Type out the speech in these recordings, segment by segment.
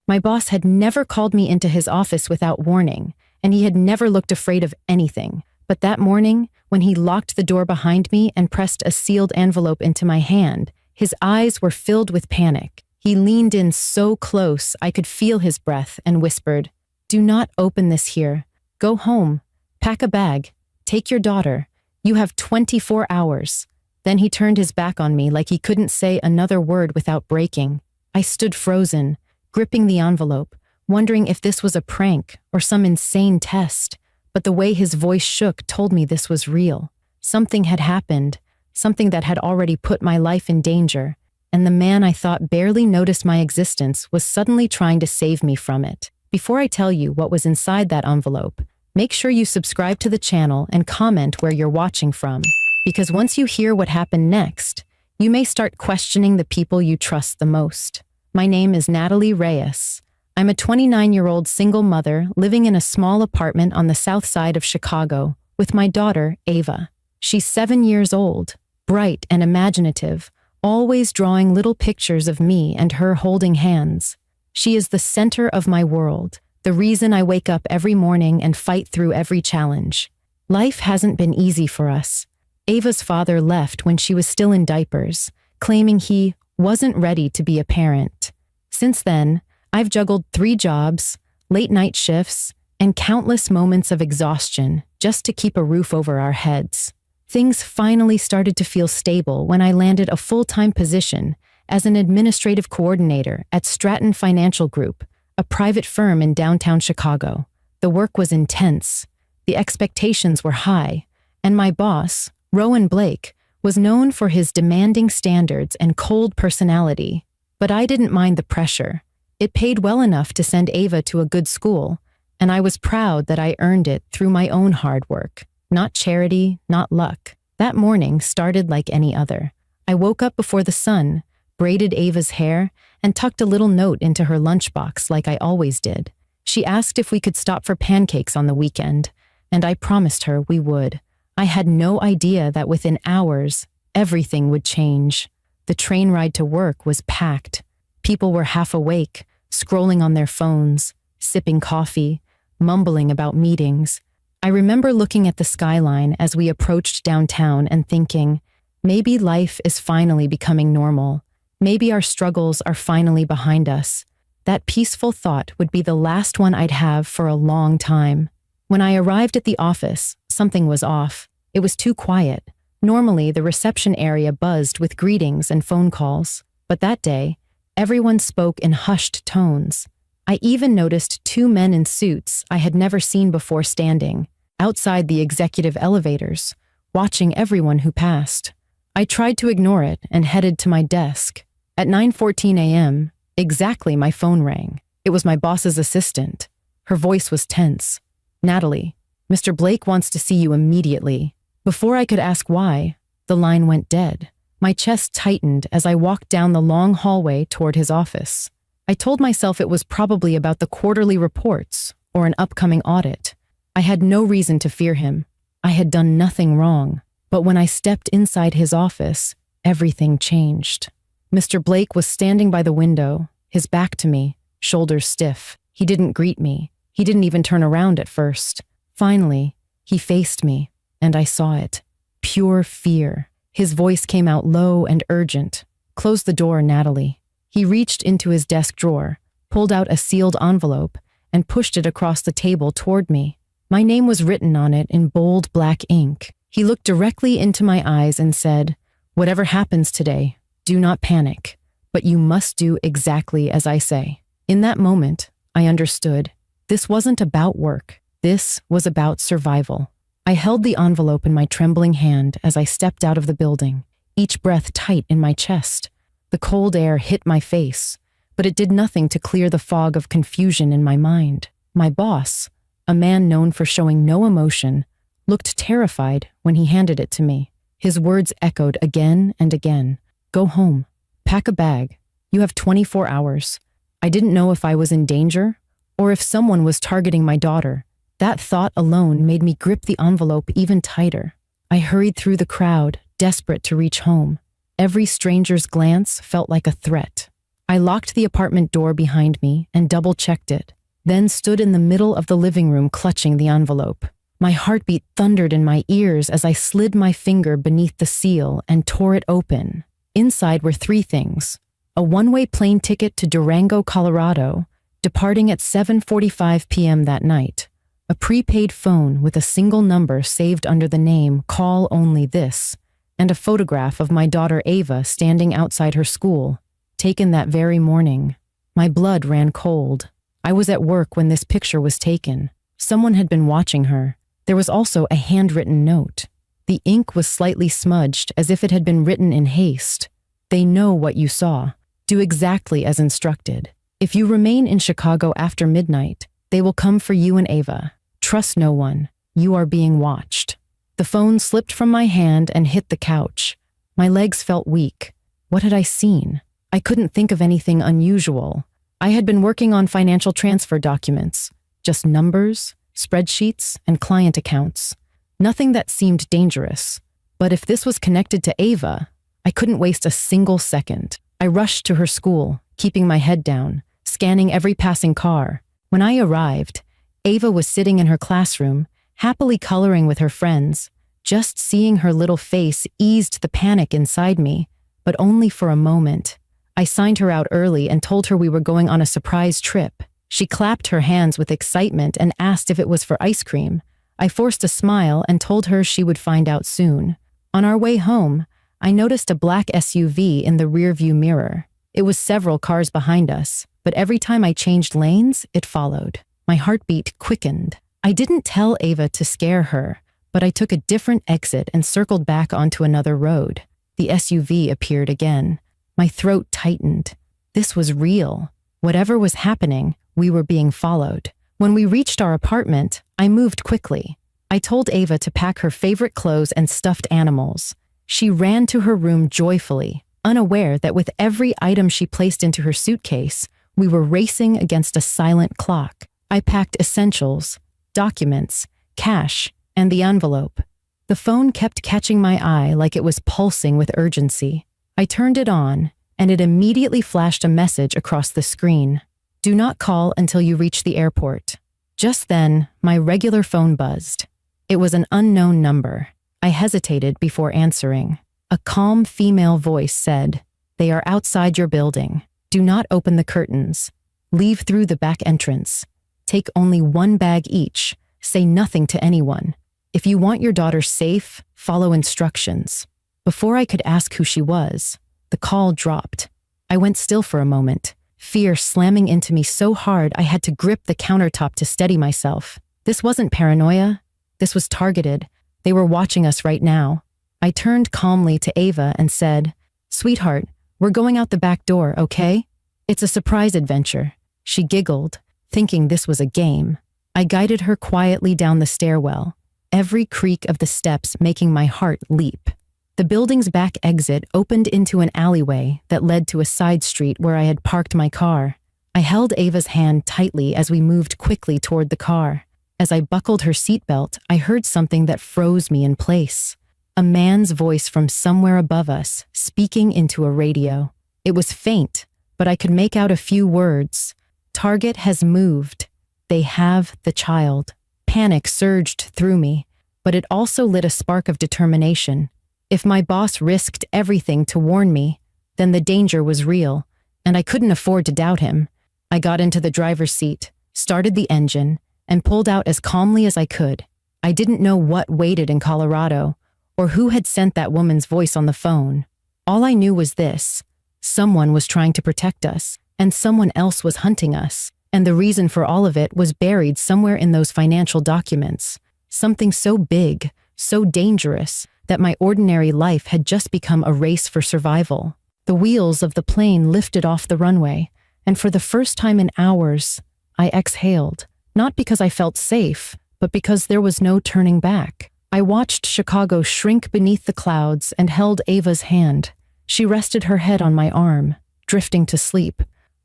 My boss had never called me into his office without warning, and he had never looked afraid of anything. But that morning, when he locked the door behind me and pressed a sealed envelope into my hand, his eyes were filled with panic. He leaned in so close I could feel his breath and whispered, "Do not open this here. Go home. Pack a bag. Take your daughter. You have 24 hours. Then he turned his back on me like he couldn't say another word without breaking. I stood frozen, gripping the envelope, wondering if this was a prank or some insane test. But the way his voice shook told me this was real. Something had happened, something that had already put my life in danger, and the man I thought barely noticed my existence was suddenly trying to save me from it. Before I tell you what was inside that envelope, make sure you subscribe to the channel and comment where you're watching from, because once you hear what happened next, you may start questioning the people you trust the most. My name is Natalie Reyes. I'm a 29-year-old single mother living in a small apartment on the south side of Chicago with my daughter, Ava. She's 7 years old, bright and imaginative, always drawing little pictures of me and her holding hands. She is the center of my world, the reason I wake up every morning and fight through every challenge. Life hasn't been easy for us. Ava's father left when she was still in diapers, claiming he wasn't ready to be a parent. Since then, I've juggled 3 jobs, late-night shifts, and countless moments of exhaustion just to keep a roof over our heads. Things finally started to feel stable when I landed a full-time position as an administrative coordinator at Stratton Financial Group, a private firm in downtown Chicago. The work was intense, the expectations were high, and my boss, Rowan Blake, was known for his demanding standards and cold personality. But I didn't mind the pressure. It paid well enough to send Ava to a good school, and I was proud that I earned it through my own hard work. Not charity, not luck. That morning started like any other. I woke up before the sun, braided Ava's hair, and tucked a little note into her lunchbox like I always did. She asked if we could stop for pancakes on the weekend, and I promised her we would. I had no idea that within hours, everything would change. The train ride to work was packed. People were half awake, scrolling on their phones, sipping coffee, mumbling about meetings. I remember looking at the skyline as we approached downtown and thinking, maybe life is finally becoming normal. Maybe our struggles are finally behind us. That peaceful thought would be the last one I'd have for a long time. When I arrived at the office, something was off. It was too quiet. Normally, the reception area buzzed with greetings and phone calls. But that day, everyone spoke in hushed tones. I even noticed 2 men in suits I had never seen before standing outside the executive elevators, watching everyone who passed. I tried to ignore it and headed to my desk. At 9:14 a.m., exactly, my phone rang. It was my boss's assistant. Her voice was tense. "Natalie, Mr. Blake wants to see you immediately." Before I could ask why, the line went dead. My chest tightened as I walked down the long hallway toward his office. I told myself it was probably about the quarterly reports or an upcoming audit. I had no reason to fear him. I had done nothing wrong. But when I stepped inside his office, everything changed. Mr. Blake was standing by the window, his back to me, shoulders stiff. He didn't greet me. He didn't even turn around at first. Finally, he faced me, and I saw it. Pure fear. His voice came out low and urgent. "Close the door, Natalie." He reached into his desk drawer, pulled out a sealed envelope, and pushed it across the table toward me. My name was written on it in bold black ink. He looked directly into my eyes and said, "Whatever happens today, do not panic, but you must do exactly as I say." In that moment, I understood. This wasn't about work. This was about survival. I held the envelope in my trembling hand as I stepped out of the building, each breath tight in my chest. The cold air hit my face, but it did nothing to clear the fog of confusion in my mind. My boss, a man known for showing no emotion, looked terrified when he handed it to me. His words echoed again and again. "Go home. Pack a bag. You have 24 hours." I didn't know if I was in danger or if someone was targeting my daughter. That thought alone made me grip the envelope even tighter. I hurried through the crowd, desperate to reach home. Every stranger's glance felt like a threat. I locked the apartment door behind me and double-checked it, then stood in the middle of the living room clutching the envelope. My heartbeat thundered in my ears as I slid my finger beneath the seal and tore it open. Inside were 3 things: a one-way plane ticket to Durango, Colorado, departing at 7:45 p.m. that night, a prepaid phone with a single number saved under the name Call Only This, and a photograph of my daughter Ava standing outside her school, taken that very morning. My blood ran cold. I was at work when this picture was taken. Someone had been watching her. There was also a handwritten note. The ink was slightly smudged as if it had been written in haste. They know what you saw. Do exactly as instructed. If you remain in Chicago after midnight, they will come for you and Ava. Trust no one. You are being watched. The phone slipped from my hand and hit the couch. My legs felt weak. What had I seen? I couldn't think of anything unusual. I had been working on financial transfer documents. Just numbers, spreadsheets, and client accounts. Nothing that seemed dangerous. But if this was connected to Ava, I couldn't waste a single second. I rushed to her school, keeping my head down, scanning every passing car. When I arrived, Ava was sitting in her classroom, happily coloring with her friends. Just seeing her little face eased the panic inside me, but only for a moment. I signed her out early and told her we were going on a surprise trip. She clapped her hands with excitement and asked if it was for ice cream. I forced a smile and told her she would find out soon. On our way home, I noticed a black SUV in the rearview mirror. It was several cars behind us, but every time I changed lanes, it followed. My heartbeat quickened. I didn't tell Ava to scare her, but I took a different exit and circled back onto another road. The SUV appeared again. My throat tightened. This was real. Whatever was happening, we were being followed. When we reached our apartment, I moved quickly. I told Ava to pack her favorite clothes and stuffed animals. She ran to her room joyfully, unaware that with every item she placed into her suitcase, we were racing against a silent clock. I packed essentials, documents, cash, and the envelope. The phone kept catching my eye like it was pulsing with urgency. I turned it on, and it immediately flashed a message across the screen. Do not call until you reach the airport. Just then, my regular phone buzzed. It was an unknown number. I hesitated before answering. A calm female voice said, "They are outside your building. Do not open the curtains. Leave through the back entrance. Take only 1 bag each. Say nothing to anyone. If you want your daughter safe, follow instructions." Before I could ask who she was, the call dropped. I went still for a moment, fear slamming into me so hard I had to grip the countertop to steady myself. This wasn't paranoia. This was targeted. They were watching us right now. I turned calmly to Ava and said, "Sweetheart, we're going out the back door, okay? It's a surprise adventure." She giggled, thinking this was a game. I guided her quietly down the stairwell, every creak of the steps making my heart leap. The building's back exit opened into an alleyway that led to a side street where I had parked my car. I held Ava's hand tightly as we moved quickly toward the car. As I buckled her seatbelt, I heard something that froze me in place. A man's voice from somewhere above us, speaking into a radio. It was faint, but I could make out a few words. "Target has moved. They have the child." Panic surged through me, but it also lit a spark of determination. If my boss risked everything to warn me, then the danger was real, and I couldn't afford to doubt him. I got into the driver's seat, started the engine, and pulled out as calmly as I could. I didn't know what waited in Colorado, or who had sent that woman's voice on the phone. All I knew was this: someone was trying to protect us, and someone else was hunting us. And the reason for all of it was buried somewhere in those financial documents. Something so big, so dangerous, that my ordinary life had just become a race for survival. The wheels of the plane lifted off the runway, and for the first time in hours, I exhaled. Not because I felt safe, but because there was no turning back. I watched Chicago shrink beneath the clouds and held Ava's hand. She rested her head on my arm, drifting to sleep,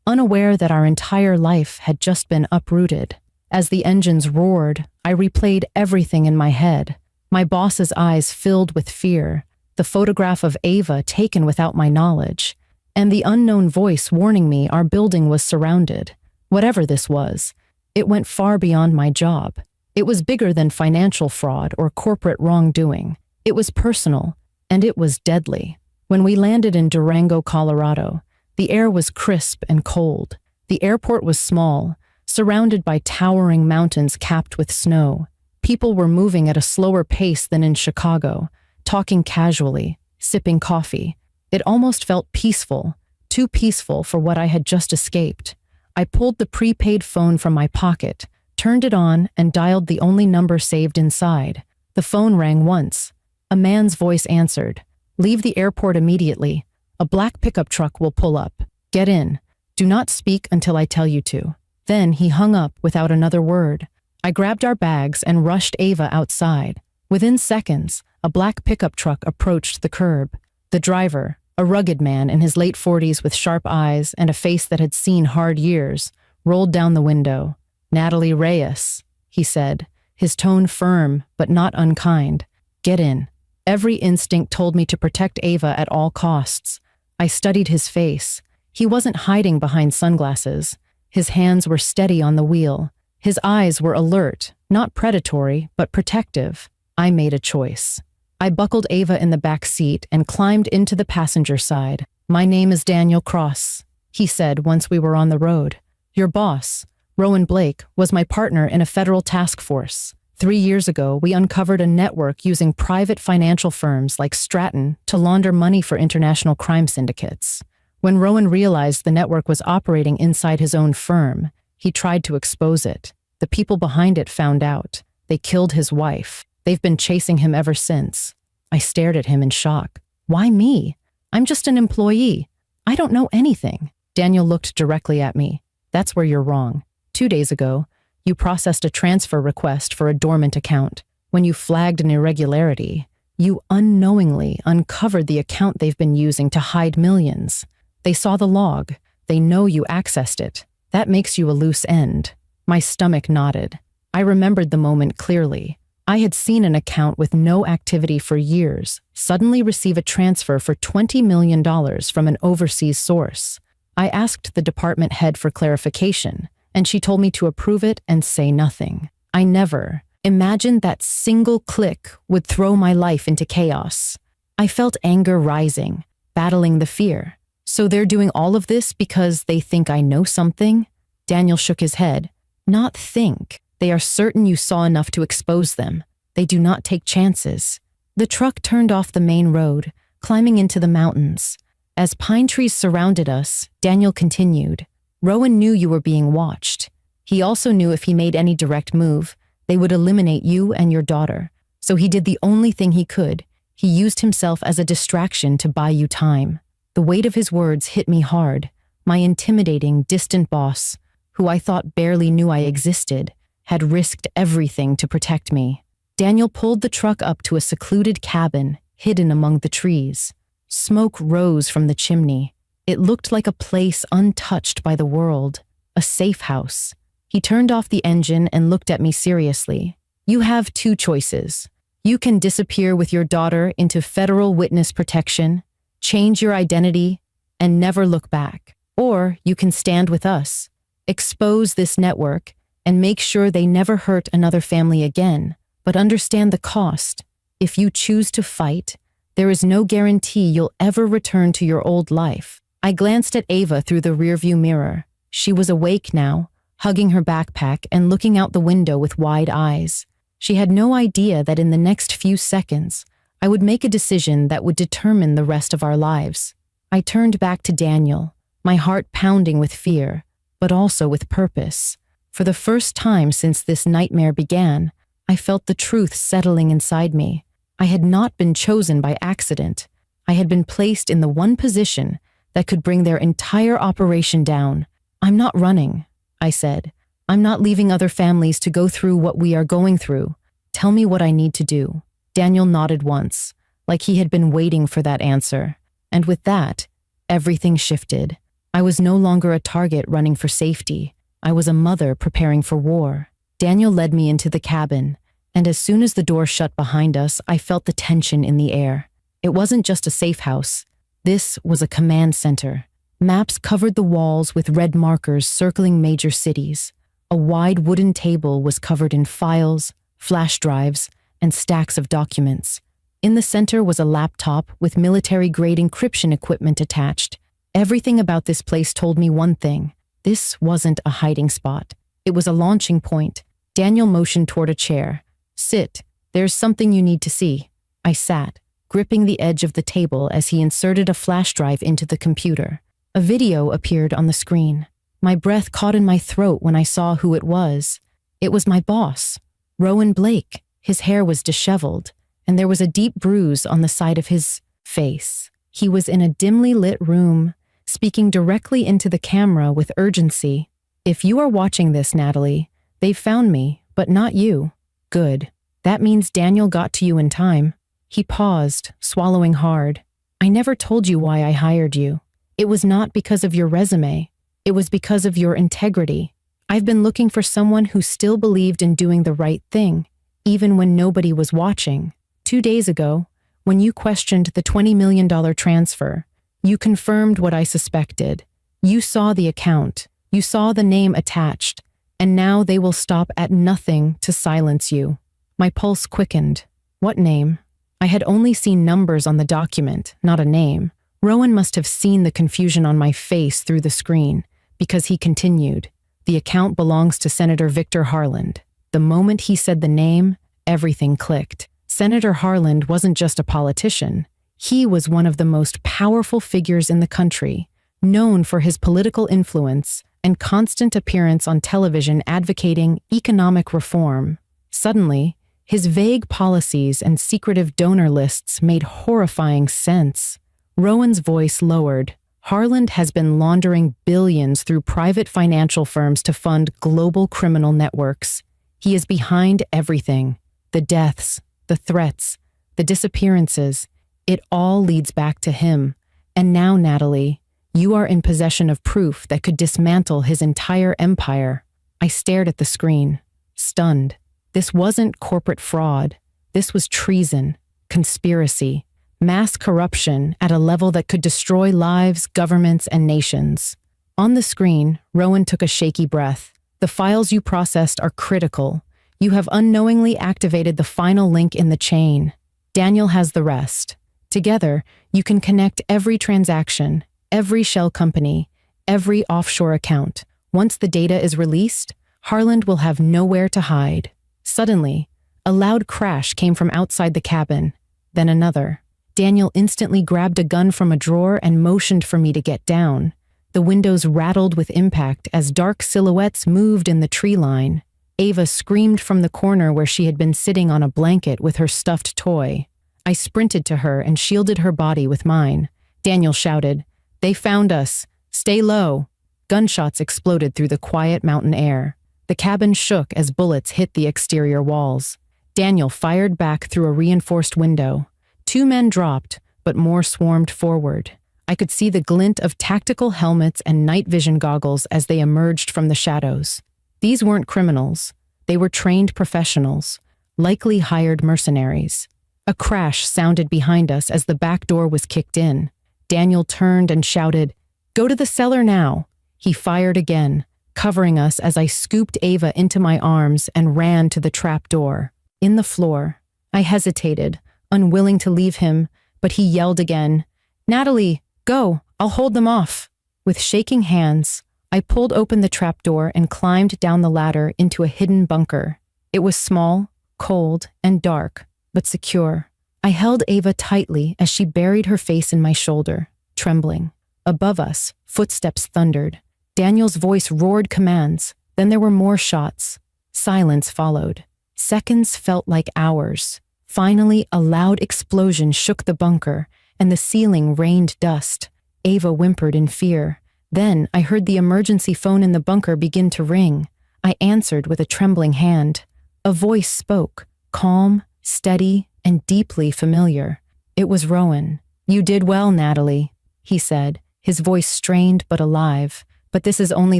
unaware that our entire life had just been uprooted. As the engines roared, I replayed everything in my head. My boss's eyes filled with fear, the photograph of Ava taken without my knowledge, and the unknown voice warning me our building was surrounded. Whatever this was, it went far beyond my job. It was bigger than financial fraud or corporate wrongdoing. It was personal, and it was deadly. When we landed in Durango, Colorado, the air was crisp and cold. The airport was small, surrounded by towering mountains capped with snow. People were moving at a slower pace than in Chicago, talking casually, sipping coffee. It almost felt peaceful, too peaceful for what I had just escaped. I pulled the prepaid phone from my pocket, turned it on, and dialed the only number saved inside. The phone rang once. A man's voice answered. "Leave the airport immediately. A black pickup truck will pull up. Get in. Do not speak until I tell you to." Then he hung up without another word. I grabbed our bags and rushed Ava outside. Within seconds, a black pickup truck approached the curb. The driver, a rugged man in his late 40s with sharp eyes and a face that had seen hard years, rolled down the window. "Natalie Reyes," he said, his tone firm but not unkind. "Get in." Every instinct told me to protect Ava at all costs. I studied his face. He wasn't hiding behind sunglasses. His hands were steady on the wheel. His eyes were alert, not predatory, but protective. I made a choice. I buckled Ava in the back seat and climbed into the passenger side. "My name is Daniel Cross," he said once we were on the road. "Your boss, Rowan Blake, was my partner in a federal task force. 3 years ago, we uncovered a network using private financial firms like Stratton to launder money for international crime syndicates. When Rowan realized the network was operating inside his own firm, he tried to expose it. The people behind it found out. They killed his wife. They've been chasing him ever since." I stared at him in shock. "Why me? I'm just an employee. I don't know anything." Daniel looked directly at me. "That's where you're wrong. 2 days ago, you processed a transfer request for a dormant account. When you flagged an irregularity, you unknowingly uncovered the account they've been using to hide millions. They saw the log. They know you accessed it. That makes you a loose end." My stomach knotted. I remembered the moment clearly. I had seen an account with no activity for years suddenly receive a transfer for $20 million from an overseas source. I asked the department head for clarification, and she told me to approve it and say nothing. I never imagined that single click would throw my life into chaos. I felt anger rising, battling the fear. "So they're doing all of this because they think I know something?" Daniel shook his head. "Not think. They are certain you saw enough to expose them. They do not take chances." The truck turned off the main road, climbing into the mountains. As pine trees surrounded us, Daniel continued. "Rowan knew you were being watched. He also knew if he made any direct move, they would eliminate you and your daughter. So he did the only thing he could. He used himself as a distraction to buy you time." The weight of his words hit me hard. My intimidating, distant boss, who I thought barely knew I existed, had risked everything to protect me. Daniel pulled the truck up to a secluded cabin, hidden among the trees. Smoke rose from the chimney. It looked like a place untouched by the world, a safe house. He turned off the engine and looked at me seriously. "You have 2 choices. You can disappear with your daughter into federal witness protection, change your identity, and never look back. Or you can stand with us, expose this network, and make sure they never hurt another family again. But understand the cost. If you choose to fight, there is no guarantee you'll ever return to your old life." I glanced at Ava through the rearview mirror. She was awake now, hugging her backpack and looking out the window with wide eyes. She had no idea that in the next few seconds, I would make a decision that would determine the rest of our lives. I turned back to Daniel, my heart pounding with fear, but also with purpose. For the first time since this nightmare began, I felt the truth settling inside me. I had not been chosen by accident. I had been placed in the one position that could bring their entire operation down. "I'm not running," I said. "I'm not leaving other families to go through what we are going through. Tell me what I need to do." Daniel nodded once, like he had been waiting for that answer. And with that, everything shifted. I was no longer a target running for safety. I was a mother preparing for war. Daniel led me into the cabin, and as soon as the door shut behind us, I felt the tension in the air. It wasn't just a safe house. This was a command center. Maps covered the walls with red markers circling major cities. A wide wooden table was covered in files, flash drives, and stacks of documents. In the center was a laptop with military-grade encryption equipment attached. Everything about this place told me one thing. This wasn't a hiding spot. It was a launching point. Daniel motioned toward a chair. "Sit. There's something you need to see." I sat, gripping the edge of the table as he inserted a flash drive into the computer. A video appeared on the screen. My breath caught in my throat when I saw who it was. It was my boss, Rowan Blake. His hair was disheveled, and there was a deep bruise on the side of his face. He was in a dimly lit room, speaking directly into the camera with urgency. "If you are watching this, Natalie, they've found me, but not you." "Good. That means Daniel got to you in time." He paused, swallowing hard. "I never told you why I hired you. It was not because of your resume. It was because of your integrity. I've been looking for someone who still believed in doing the right thing, even when nobody was watching. 2 days ago, when you questioned the $20 million transfer, you confirmed what I suspected. You saw the account. You saw the name attached. And now they will stop at nothing to silence you." My pulse quickened. What name? I had only seen numbers on the document, not a name. Rowan must have seen the confusion on my face through the screen, because he continued. "The account belongs to Senator Victor Harland." The moment he said the name, everything clicked. Senator Harland wasn't just a politician. He was one of the most powerful figures in the country, known for his political influence and constant appearance on television advocating economic reform. Suddenly, his vague policies and secretive donor lists made horrifying sense. Rowan's voice lowered. "Harland has been laundering billions through private financial firms to fund global criminal networks. He is behind everything. The deaths, the threats, the disappearances. It all leads back to him. And now, Natalie, you are in possession of proof that could dismantle his entire empire." I stared at the screen, stunned. This wasn't corporate fraud. This was treason, conspiracy, mass corruption at a level that could destroy lives, governments, and nations. On the screen, Rowan took a shaky breath. "The files you processed are critical. You have unknowingly activated the final link in the chain. Daniel has the rest. Together, you can connect every transaction, every shell company, every offshore account. Once the data is released, Harland will have nowhere to hide." Suddenly, a loud crash came from outside the cabin, then another. Daniel instantly grabbed a gun from a drawer and motioned for me to get down. The windows rattled with impact as dark silhouettes moved in the tree line. Ava screamed from the corner where she had been sitting on a blanket with her stuffed toy. I sprinted to her and shielded her body with mine. Daniel shouted, "They found us. Stay low." Gunshots exploded through the quiet mountain air. The cabin shook as bullets hit the exterior walls. Daniel fired back through a reinforced window. 2 men dropped, but more swarmed forward. I could see the glint of tactical helmets and night vision goggles as they emerged from the shadows. These weren't criminals. They were trained professionals, likely hired mercenaries. A crash sounded behind us as the back door was kicked in. Daniel turned and shouted, "Go to the cellar now." He fired again, covering us as I scooped Ava into my arms and ran to the trap door. In the floor, I hesitated, unwilling to leave him, but he yelled again, "Natalie, go, I'll hold them off." With shaking hands, I pulled open the trapdoor and climbed down the ladder into a hidden bunker. It was small, cold, and dark, but secure. I held Ava tightly as she buried her face in my shoulder, trembling. Above us, footsteps thundered. Daniel's voice roared commands. Then there were more shots. Silence followed. Seconds felt like hours. Finally, a loud explosion shook the bunker, and the ceiling rained dust. Ava whimpered in fear. Then I heard the emergency phone in the bunker begin to ring. I answered with a trembling hand. A voice spoke, calm, steady, and deeply familiar. It was Rowan. "You did well, Natalie," he said, his voice strained but alive. "But this is only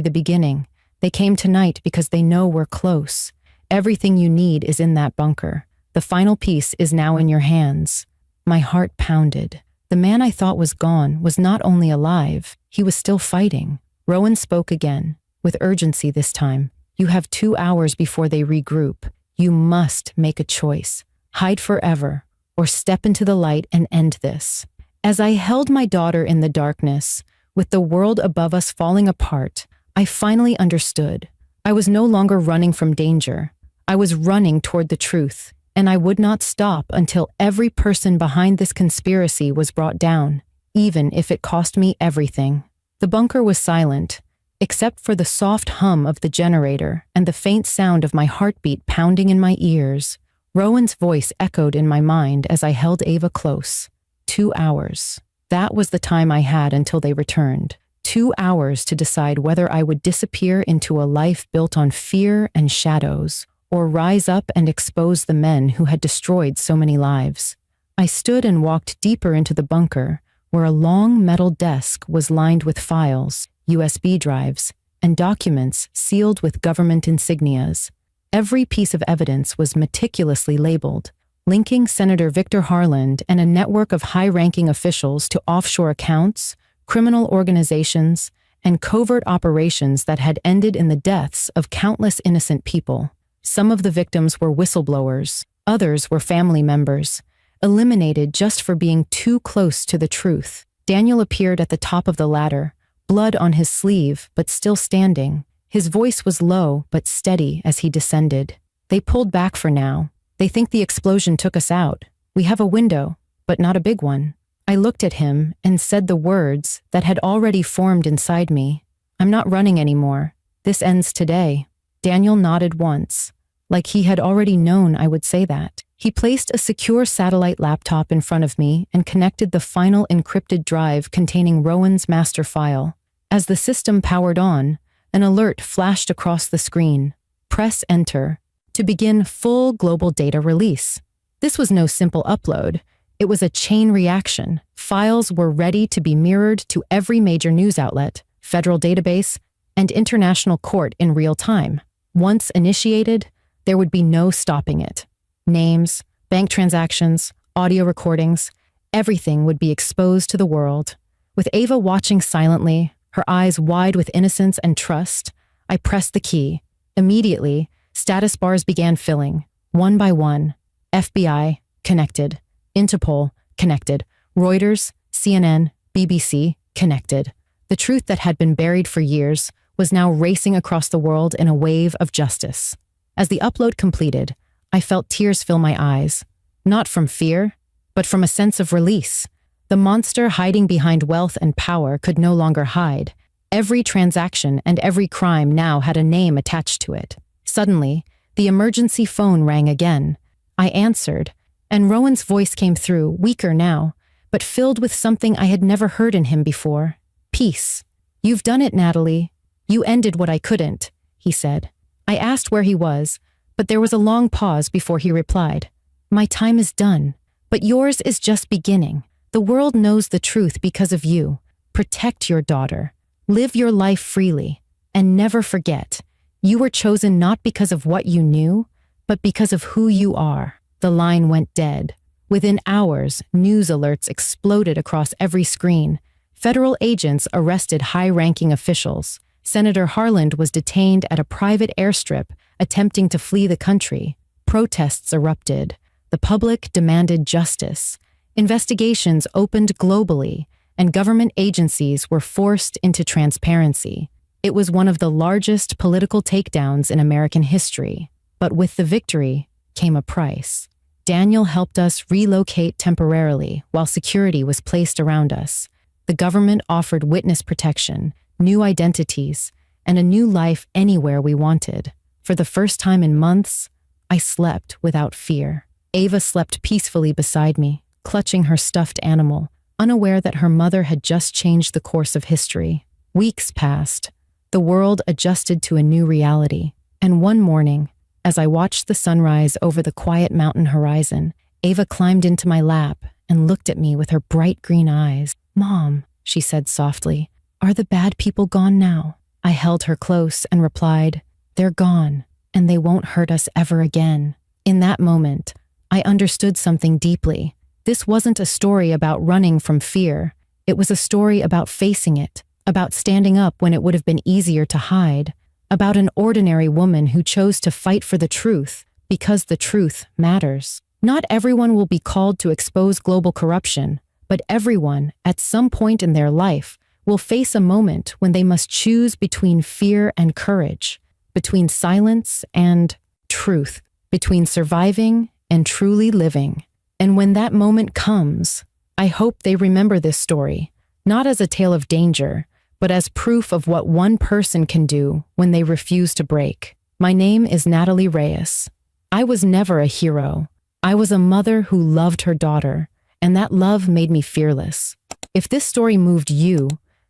the beginning. They came tonight because they know we're close. Everything you need is in that bunker. The final piece is now in your hands." My heart pounded. The man I thought was gone was not only alive, he was still fighting. Rowan spoke again, with urgency this time. You have 2 hours before they regroup. You must make a choice. Hide forever, or step into the light and end this. As I held my daughter in the darkness, with the world above us falling apart, I finally understood. I was no longer running from danger. I was running toward the truth, and I would not stop until every person behind this conspiracy was brought down, even if it cost me everything. The bunker was silent, except for the soft hum of the generator and the faint sound of my heartbeat pounding in my ears. Rowan's voice echoed in my mind as I held Ava close. 2 hours. That was the time I had until they returned. 2 hours to decide whether I would disappear into a life built on fear and shadows, or rise up and expose the men who had destroyed so many lives. I stood and walked deeper into the bunker, where a long metal desk was lined with files, USB drives, and documents sealed with government insignias. Every piece of evidence was meticulously labeled, linking Senator Victor Harland and a network of high-ranking officials to offshore accounts, criminal organizations, and covert operations that had ended in the deaths of countless innocent people. Some of the victims were whistleblowers, others were family members, eliminated just for being too close to the truth. Daniel appeared at the top of the ladder, blood on his sleeve, but still standing. His voice was low but steady as he descended. They pulled back for now. They think the explosion took us out. We have a window, but not a big one. I looked at him and said the words that had already formed inside me. I'm not running anymore. This ends today. Daniel nodded once, like he had already known I would say that. He placed a secure satellite laptop in front of me and connected the final encrypted drive containing Rowan's master file. As the system powered on, an alert flashed across the screen. Press enter to begin full global data release. This was no simple upload. It was a chain reaction. Files were ready to be mirrored to every major news outlet, federal database, and international court in real time. Once initiated, there would be no stopping it. Names, bank transactions, audio recordings, everything would be exposed to the world. With Ava watching silently, her eyes wide with innocence and trust, I pressed the key. Immediately, status bars began filling, one by one. FBI, connected. Interpol, connected. Reuters, CNN, BBC, connected. The truth that had been buried for years was now racing across the world in a wave of justice. As the upload completed, I felt tears fill my eyes, not from fear, but from a sense of release. The monster hiding behind wealth and power could no longer hide. Every transaction and every crime now had a name attached to it. Suddenly, the emergency phone rang again. I answered, and Rowan's voice came through, weaker now, but filled with something I had never heard in him before. Peace. You've done it, Natalie. You ended what I couldn't, he said. I asked where he was, but there was a long pause before he replied. My time is done, but yours is just beginning. The world knows the truth because of you. Protect your daughter. Live your life freely. And never forget, you were chosen not because of what you knew, but because of who you are. The line went dead. Within hours, news alerts exploded across every screen. Federal agents arrested high-ranking officials. Senator Harland was detained at a private airstrip, attempting to flee the country. Protests erupted. The public demanded justice. Investigations opened globally, and government agencies were forced into transparency. It was one of the largest political takedowns in American history. But with the victory came a price. Daniel helped us relocate temporarily while security was placed around us. The government offered witness protection, new identities, and a new life anywhere we wanted. For the first time in months, I slept without fear. Ava slept peacefully beside me, clutching her stuffed animal, unaware that her mother had just changed the course of history. Weeks passed. The world adjusted to a new reality. And one morning, as I watched the sunrise over the quiet mountain horizon, Ava climbed into my lap and looked at me with her bright green eyes. Mom, she said softly, are the bad people gone now? I held her close and replied, they're gone, and they won't hurt us ever again. In that moment, I understood something deeply. This wasn't a story about running from fear. It was a story about facing it, about standing up when it would have been easier to hide, about an ordinary woman who chose to fight for the truth because the truth matters. Not everyone will be called to expose global corruption, but everyone, at some point in their life, will face a moment when they must choose between fear and courage, between silence and truth, between surviving and truly living. And when that moment comes, I hope they remember this story, not as a tale of danger, but as proof of what one person can do when they refuse to break. My name is Natalie Reyes. I was never a hero. I was a mother who loved her daughter, and that love made me fearless. If this story moved you,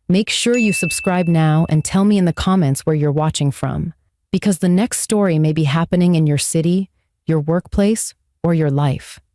make sure you subscribe now and tell me in the comments where you're watching from, because the next story may be happening in your city, your workplace, or your life.